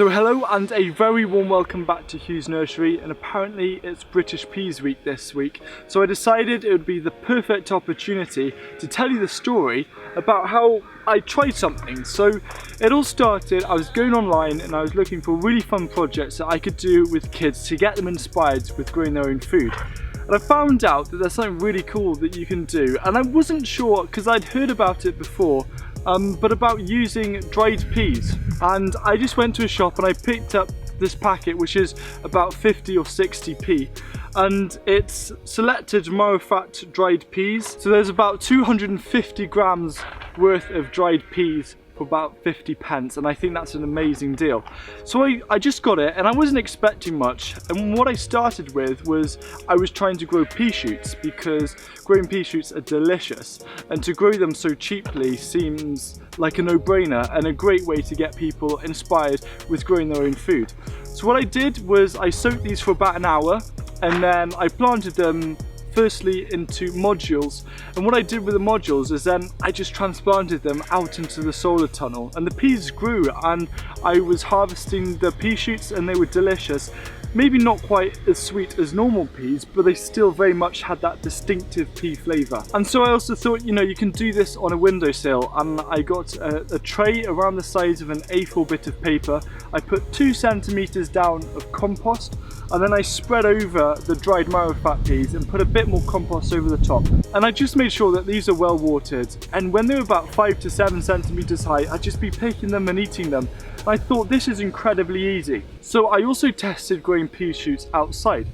So hello and a very warm welcome back to Huw's Nursery, and apparently it's British Pea Week this week, so I decided it would be the perfect opportunity to tell you the story about how I tried something. So it all started, I was going online and I was looking for really fun projects that I could do with kids to get them inspired with growing their own food. And I found out that there's something really cool that you can do, and I wasn't sure because I'd heard about it before, but about using dried peas. And I just went to a shop and I picked up this packet, which is about 50 or 60p, and it's selected marrow-fat dried peas. So there's about 250 grams worth of dried peas for about 50 pence, and I think that's an amazing deal. So I just got it and I wasn't expecting much, and what I started with was I was trying to grow pea shoots, because growing pea shoots are delicious, and to grow them so cheaply seems like a no-brainer and a great way to get people inspired with growing their own food. So what I did was I soaked these for about an hour, and then I planted them firstly into modules, and what I did with the modules is then I just transplanted them out into the solar tunnel, and the peas grew, and I was harvesting the pea shoots and they were delicious. Maybe not quite as sweet as normal peas, but they still very much had that distinctive pea flavour. And so I also thought, you know, you can do this on a windowsill, and I got a tray around the size of an A4 bit of paper. I put 2 centimeters down of compost, and then I spread over the dried marrow-fat peas and put a bit more compost over the top. And I just made sure that these are well watered, and when they were about 5 to 7 centimeters high, I'd just be picking them and eating them. I thought this is incredibly easy. So I also tested growing pea shoots outside,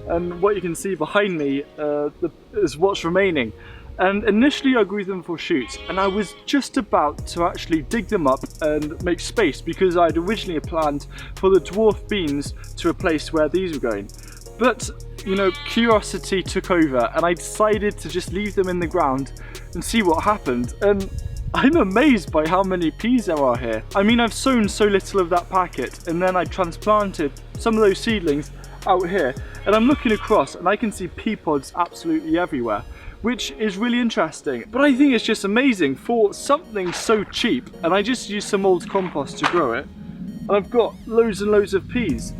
and what you can see behind me is what's remaining. And initially I grew them for shoots, and I was just about to actually dig them up and make space, because I'd originally planned for the dwarf beans to replace where these were going. But you know, curiosity took over, and I decided to just leave them in the ground and see what happened. And I'm amazed by how many peas there are here. I mean, I've sown so little of that packet, and then I transplanted some of those seedlings out here, and I'm looking across and I can see pea pods absolutely everywhere, which is really interesting. But I think it's just amazing for something so cheap, and I just used some old compost to grow it, and I've got loads and loads of peas.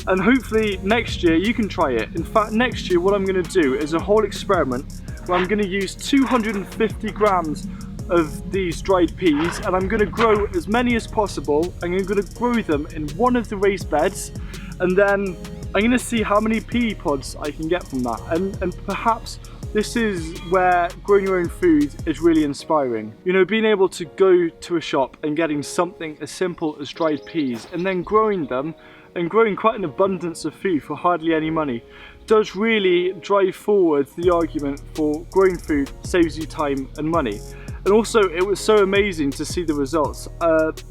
And hopefully next year you can try it. In fact, next year what I'm going to do is a whole experiment where I'm going to use 250 grams of these dried peas, and I'm going to grow as many as possible, and I'm going to grow them in one of the raised beds, and then I'm going to see how many pea pods I can get from that. And perhaps this is where growing your own food is really inspiring. You know, being able to go to a shop and getting something as simple as dried peas, and then growing them and growing quite an abundance of food for hardly any money, does really drive forward the argument for growing food saves you time and money. And also, it was so amazing to see the results.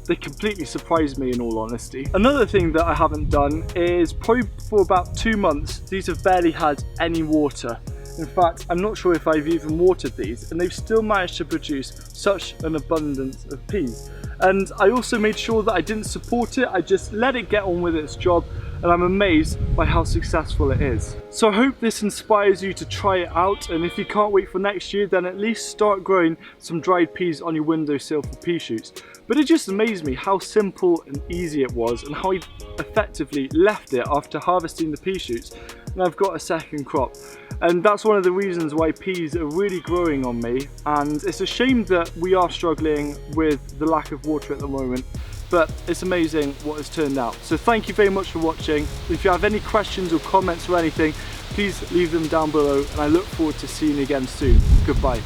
They completely surprised me, in all honesty. Another thing that I haven't done is probably for about 2 months, these have barely had any water. In fact, I'm not sure if I've even watered these, and they've still managed to produce such an abundance of peas. And I also made sure that I didn't support it, I just let it get on with its job, and I'm amazed by how successful it is. So I hope this inspires you to try it out, and if you can't wait for next year, then at least start growing some dried peas on your windowsill for pea shoots. But it just amazed me how simple and easy it was, and how I effectively left it after harvesting the pea shoots, and I've got a second crop. And that's one of the reasons why peas are really growing on me, and it's a shame that we are struggling with the lack of water at the moment, but it's amazing what has turned out. So thank you very much for watching. If you have any questions or comments or anything, please leave them down below, and I look forward to seeing you again soon. Goodbye.